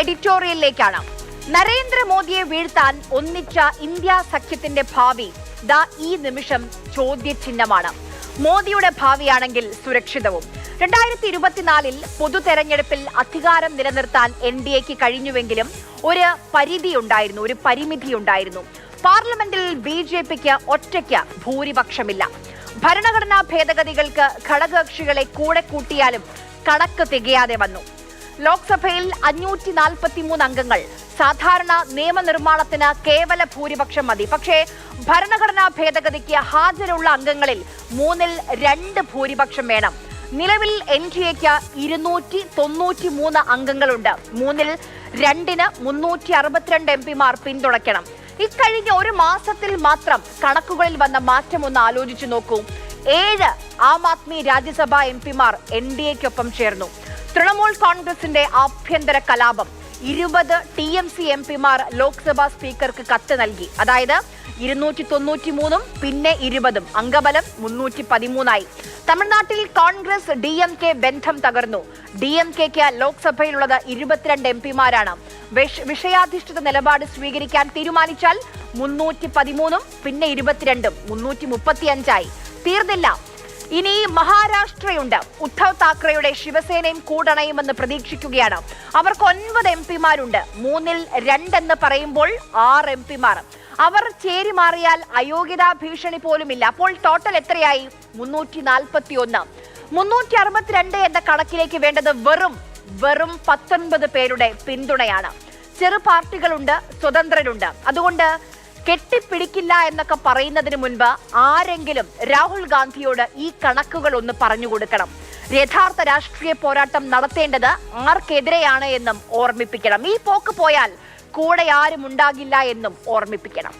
എഡിറ്റോറിയലിലേക്കാണ്. നരേന്ദ്രമോദിയെ വീഴ്ത്താൻ ഒന്നിച്ച ഇന്ത്യ സഖ്യത്തിന്റെ ഭാവി ദാ ഈ നിമിഷം ചോദ്യചിഹ്നമാണ്. മോദിയുടെ ഭാവിയാണെങ്കിൽ സുരക്ഷിതവും. 2024 പൊതു തെരഞ്ഞെടുപ്പിൽ അധികാരം നിലനിർത്താൻ NDAക്ക് കഴിഞ്ഞുവെങ്കിലും ഒരു പരിമിതിയുണ്ടായിരുന്നു. പാർലമെന്റിൽ BJPക്ക് ഒറ്റയ്ക്ക് ഭൂരിപക്ഷമില്ല. ഭരണഘടനാ ഭേദഗതികൾക്ക് ഘടകകക്ഷികളെ കൂടെ കൂട്ടിയാലും കണക്ക് തികയാതെ വന്നു. ലോക്സഭയിൽ 543 അംഗങ്ങൾ. സാധാരണ നിയമനിർമ്മാണത്തിന് കേവല ഭൂരിപക്ഷം മതി. പക്ഷേ ഭരണഘടനാ ഭേദഗതിക്ക് ഹാജരുള്ള അംഗങ്ങളിൽ 2/3 ഭൂരിപക്ഷം വേണം. നിലവിൽ NDAക്ക് 293 അംഗങ്ങളുണ്ട്. 2/3 362 MPമാർ പിന്തുണയ്ക്കണം. ഇക്കഴിഞ്ഞ ഒരു മാസത്തിൽ മാത്രം കണക്കുകളിൽ വന്ന മാറ്റം ഒന്ന് ആലോചിച്ചു നോക്കൂ. 7 ആം ആദ്മി രാജ്യസഭാ MPമാർ NDAക്കൊപ്പം ചേർന്നു. തൃണമൂൽ കോൺഗ്രസിന്റെ ആഭ്യന്തര കലാപം. 20 TMC MPമാർ ലോക്സഭാ സ്പീക്കർക്ക് കത്ത് നൽകി. അതായത് 293 പിന്നെ 20 അംഗബലം 313ആയി. തമിഴ്നാട്ടിൽ കോൺഗ്രസ് DMK ബന്ധം തകർന്നു. DMKക്ക് ലോക്സഭയിലുള്ളത് 22 MPമാരാണ്. വിഷയാധിഷ്ഠിത നിലപാട് സ്വീകരിക്കാൻ തീരുമാനിച്ചാൽ 313 പിന്നെ 22 335ആയി. തീർന്നില്ല, ഇനി മഹാരാഷ്ട്രയുണ്ട്. ഉദ്ധവ് താക്കറെയുടെ ശിവസേനയും കൂടണയുമെന്ന് പ്രതീക്ഷിക്കുകയാണ്. അവർക്ക് 9 MPമാരുണ്ട്. 2/3 എന്ന് പറയുമ്പോൾ 6 MPമാർ. അവർ ചേരിമാറിയാൽ അയോഗ്യതാ ഭീഷണി പോലുമില്ല. അപ്പോൾ ടോട്ടൽ എത്രയായി? 341. 362 എന്ന കണക്കിലേക്ക് വേണ്ടത് വെറും 19 പേരുടെ പിന്തുണയാണ്. ചെറു പാർട്ടികളുണ്ട്, സ്വതന്ത്രരുണ്ട്. അതുകൊണ്ട് കെട്ടിപ്പിടിക്കില്ല എന്നൊക്കെ പറയുന്നതിന് മുൻപ് ആരെങ്കിലും രാഹുൽ ഗാന്ധിയോട് ഈ കണക്കുകൾ ഒന്ന് പറഞ്ഞു കൊടുക്കണം. യഥാർത്ഥ രാഷ്ട്രീയ പോരാട്ടം നടത്തേണ്ടത് ആർക്കെതിരെയാണ് എന്നും ഓർമ്മിപ്പിക്കണം. ഈ പോക്ക് പോയാൽ കൂടെ ആരും ഉണ്ടാകില്ല എന്നും ഓർമ്മിപ്പിക്കണം.